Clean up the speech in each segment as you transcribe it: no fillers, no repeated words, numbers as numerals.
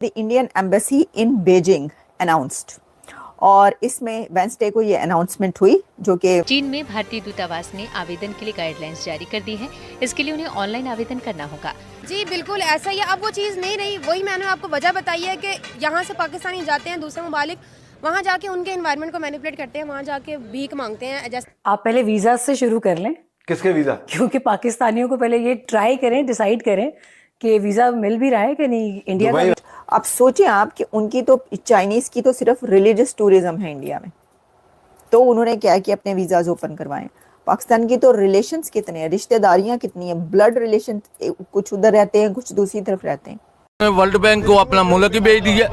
The Indian embassy in Beijing announced. और इसमें Wednesday को ये अनाउंसमेंट हुई जो कि चीन में भारतीय दूतावास ने आवेदन के लिए गाइडलाइंस जारी कर दी है। इसके लिए उन्हें ऑनलाइन आवेदन करना होगा। जी बिल्कुल ऐसा ही है। अब वो चीज़ नहीं रही, वही मैंने आपको वजह बताई है कि यहाँ से पाकिस्तानी जाते हैं दूसरे ममालिक, वहाँ जाके उनके एनवायरनमेंट को मैनिपुलेट करते हैं, वहाँ जाके भीख मांगते हैं। जैसे आप पहले वीज़ा से शुरू कर लें। किसके वीज़ा? क्योंकि पाकिस्तानियों को पहले ये ट्राई करें, डिसाइड करें कि वीज़ा मिल भी रहा है कि नहीं इंडिया का। अब सोचें आप कि उनकी तो चाइनीज़ की तो सिर्फ रिलीजियस टूरिज्म है इंडिया में, तो उन्होंने क्या है कि अपने वीज़ाज ओपन करवाएं। पाकिस्तान की तो रिलेशंस कितने हैं, रिश्तेदारियां कितनी हैं, ब्लड रिलेशन, कुछ उधर रहते हैं कुछ दूसरी तरफ रहते हैं। वर्ल्ड बैंक को अपना मुल्क ही बेच दिया।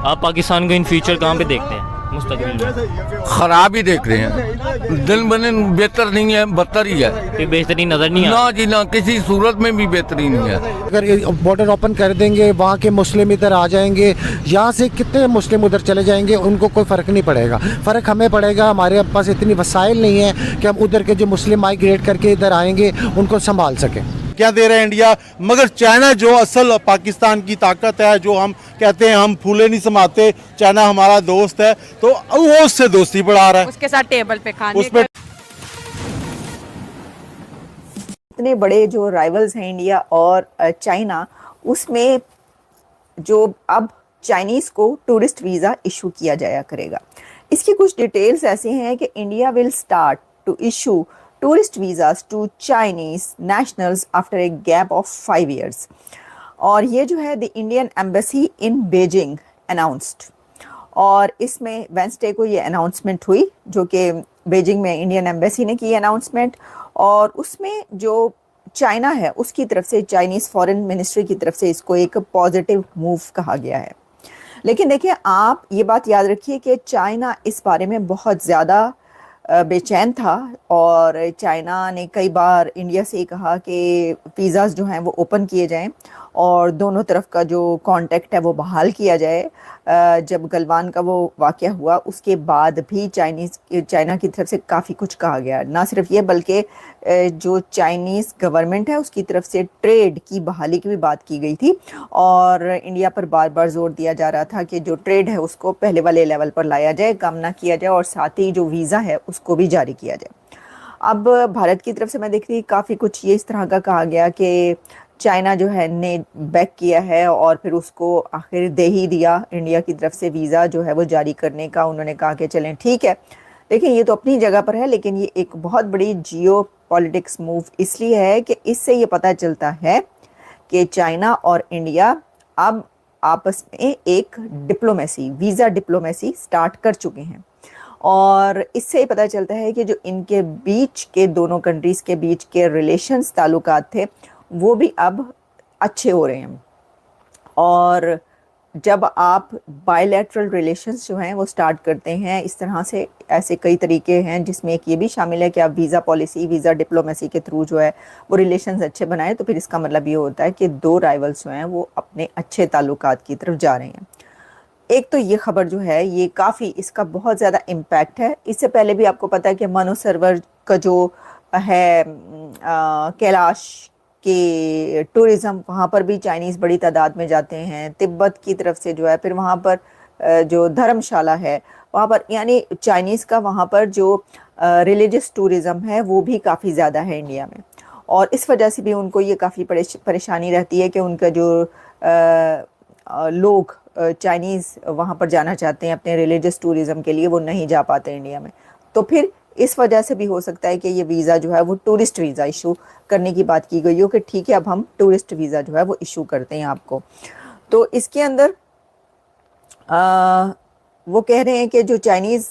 आप पाकिस्तान को इन फ्यूचर कहाँ पे देखते हैं मुस्तकबिल में? खराब ही देख रहे हैं, दिन ब दिन बेहतर नहीं है, बदतर ही है। कोई बेहतरी नजर नहीं आ ना जी ना, किसी सूरत में भी बेहतरी नहीं है। अगर बॉर्डर ओपन कर देंगे, वहाँ के मुस्लिम इधर आ जाएंगे, यहाँ से कितने मुस्लिम उधर चले जाएंगे, उनको कोई फ़र्क नहीं पड़ेगा। फ़र्क हमें पड़ेगा, हमारे पास इतनी वसाइल नहीं है कि हम उधर के जो मुस्लिम माइग्रेट करके इधर आएंगे उनको संभाल सकें। क्या दे रहा है इंडिया, मगर चाइना जो असल पाकिस्तान की ताकत है, जो हम कहते हैं हम फूले नहीं समाते, चाइना हमारा दोस्त है, तो वो उससे दोस्ती बढ़ा रहा है, उसके साथ टेबल पे खाने उस पे इतने बड़े जो राइवल्स हैं इंडिया और चाइना, उसमें जो अब चाइनीज़ को टूरिस्ट वीज़ा इशू किया जाया करेगा। इसकी कुछ डिटेल्स ऐसे हैं कि India will start to issue tourist visas to Chinese nationals after a gap of 5 years। और ये जो है the Indian embassy in Beijing announced. और इसमें वेंसडे को ये अनाउंसमेंट हुई जो कि बीजिंग में इंडियन एम्बेसी ने की अनाउंसमेंट। और उसमें जो चाइना है उसकी तरफ से, चाइनीज़ फॉरेन मिनिस्ट्री की तरफ से इसको एक पॉजिटिव मूव कहा गया है। लेकिन देखिए, आप ये बात याद रखिए कि चाइना इस बारे में बहुत ज़्यादा बेचैन था और चाइना ने कई बार इंडिया से कहा कि वीज़ाज़ जो हैं वो ओपन किए जाएं और दोनों तरफ का जो कांटेक्ट है वो बहाल किया जाए। जब गलवान का वो वाक़या हुआ उसके बाद भी चाइना की तरफ से काफ़ी कुछ कहा गया। ना सिर्फ ये बल्कि जो चाइनीज़ गवर्नमेंट है उसकी तरफ से ट्रेड की बहाली की भी बात की गई थी और इंडिया पर बार बार जोर दिया जा रहा था कि जो ट्रेड है उसको पहले वाले लेवल पर लाया जाए, कम ना किया जाए, और साथ ही जो वीज़ा है उसको भी जारी किया जाए। अब भारत की तरफ से मैं देख रही काफ़ी कुछ ये इस तरह का कहा गया कि चाइना जो है ने बैक किया है और फिर उसको आखिर दे ही दिया इंडिया की तरफ से वीज़ा जो है वो जारी करने का। उन्होंने कहा कि चलें ठीक है, देखिए ये तो अपनी जगह पर है, लेकिन ये एक बहुत बड़ी जियो पॉलिटिक्स मूव इसलिए है कि इससे ये पता चलता है कि चाइना और इंडिया अब आपस में एक डिप्लोमेसी, वीज़ा डिप्लोमेसी स्टार्ट कर चुके हैं। और इससे पता चलता है कि जो इनके बीच के, दोनों कंट्रीज़ के बीच के रिलेशंस, ताल्लुकात थे, वो भी अब अच्छे हो रहे हैं। और जब आप बायलैटरल रिलेशंस जो हैं वो स्टार्ट करते हैं इस तरह से, ऐसे कई तरीके हैं जिसमें एक ये भी शामिल है कि आप वीज़ा पॉलिसी, वीज़ा डिप्लोमेसी के थ्रू जो है वो रिलेशंस अच्छे बनाएं, तो फिर इसका मतलब ये होता है कि दो राइवल्स जो हैं वो अपने अच्छे ताल्लुकात की तरफ जा रहे हैं। एक तो ये खबर जो है ये काफ़ी, इसका बहुत ज़्यादा इम्पैक्ट है। इससे पहले भी आपको पता है कि मानसरोवर का जो है कैलाश के टूरिज़्म, वहाँ पर भी चाइनीज़ बड़ी तादाद में जाते हैं। तिब्बत की तरफ से जो है, फिर वहाँ पर जो धर्मशाला है वहाँ पर, यानी चाइनीज़ का वहाँ पर जो रिलीजियस टूरिज़्म है वो भी काफ़ी ज़्यादा है इंडिया में। और इस वजह से भी उनको ये काफ़ी परेशानी रहती है कि उनका जो लोग चाइनीज़ वहाँ पर जाना चाहते हैं अपने रिलीजियस टूरिज़्म के लिए, वो नहीं जा पाते इंडिया में। तो फिर इस वजह से भी हो सकता है कि ये वीज़ा जो है वो टूरिस्ट वीज़ा इशू करने की बात की गई हो कि ठीक है अब हम टूरिस्ट वीज़ा जो है वो इशू करते हैं आपको। तो इसके अंदर वो कह रहे हैं कि जो चाइनीज़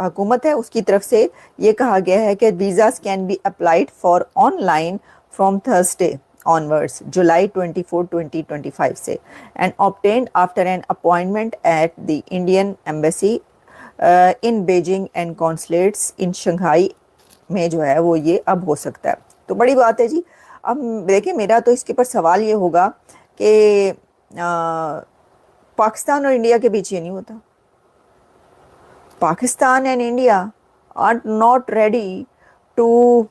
हुकूमत है उसकी तरफ से ये कहा गया है कि visas can be applied for online from Thursday onwards July 24, 2025 से, and obtained after an appointment at the Indian Embassy in Beijing and consulates in Shanghai में जो है वो ये अब हो सकता है। तो बड़ी बात है जी। अब देखिए, मेरा तो इसके ऊपर सवाल ये होगा कि पाकिस्तान और इंडिया के बीच ये नहीं होता। Pakistan and India are not ready to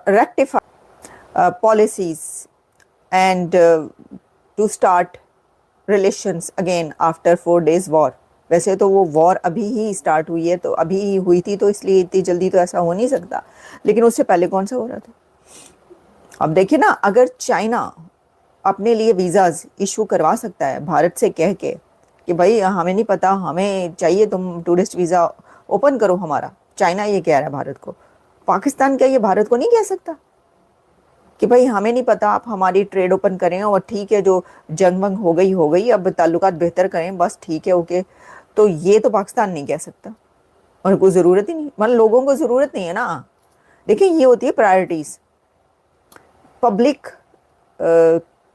rectify policies and to start relations again after 4 days war. वैसे तो वो वॉर अभी ही स्टार्ट हुई है, तो अभी ही हुई थी, तो इसलिए इतनी जल्दी तो ऐसा हो नहीं सकता, लेकिन उससे पहले कौन सा हो रहा था। अब देखिए ना, अगर चाइना अपने लिए वीज़ाज इशू करवा सकता है भारत से कह के कि भाई हमें नहीं पता, हमें चाहिए तुम टूरिस्ट वीज़ा ओपन करो हमारा, चाइना ये कह रहा है भारत को, पाकिस्तान क्या ये भारत को नहीं कह सकता कि भाई हमें नहीं पता, आप हमारी ट्रेड ओपन करें और ठीक है, जो जंग वंग हो गई, अब ताल्लुकात बेहतर करें, बस ठीक है, ओके। तो ये तो पाकिस्तान नहीं कह सकता, और कोई ज़रूरत ही नहीं, मतलब लोगों को ज़रूरत नहीं है ना। देखिए ये होती है प्रायोरिटीज़, पब्लिक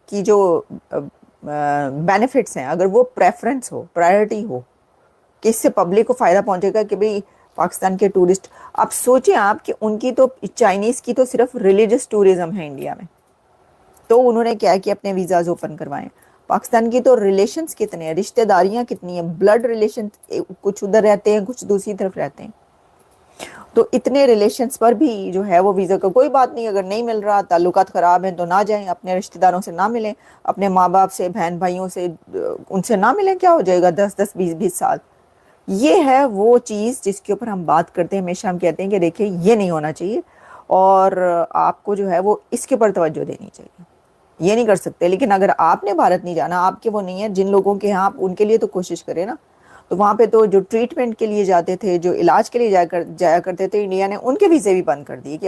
की जो बेनिफिट्स हैं, अगर वो प्रेफरेंस हो, प्रायोरिटी हो कि इससे पब्लिक को फ़ायदा पहुंचेगा कि भाई पाकिस्तान के टूरिस्ट, आप सोचें आप कि उनकी तो, चाइनीज़ की तो सिर्फ रिलीजियस टूरिज़्म है इंडिया में, तो उन्होंने क्या कि अपने वीज़ाज ओपन करवाएं। पाकिस्तान की तो रिलेशंस कितने हैं, रिश्तेदारियां कितनी हैं, ब्लड रिलेशन, कुछ उधर रहते हैं, कुछ दूसरी तरफ रहते हैं, तो इतने रिलेशंस पर भी जो है वो वीज़ा का कोई बात नहीं, अगर नहीं मिल रहा, ताल्लुकात ख़राब हैं तो ना जाएं, अपने रिश्तेदारों से ना मिलें, अपने माँ बाप से, बहन भाइयों से, उनसे ना मिलें, क्या हो जाएगा 10-10, 20-20 साल। ये है वो चीज़ जिसके ऊपर हम बात करते हैं, हमेशा हम कहते हैं कि देखिए ये नहीं होना चाहिए, और आपको जो है वो इसके ऊपर तवज्जो देनी चाहिए, ये नहीं कर सकते। लेकिन अगर आपने भारत नहीं जाना, आपके वो नहीं है, जिन लोगों के यहाँ, आप उनके लिए तो कोशिश करें ना। तो वहाँ पे तो जो ट्रीटमेंट के लिए जाते थे, जो इलाज के लिए जाया करते थे, इंडिया ने उनके वीज़े भी बंद कर दिए कि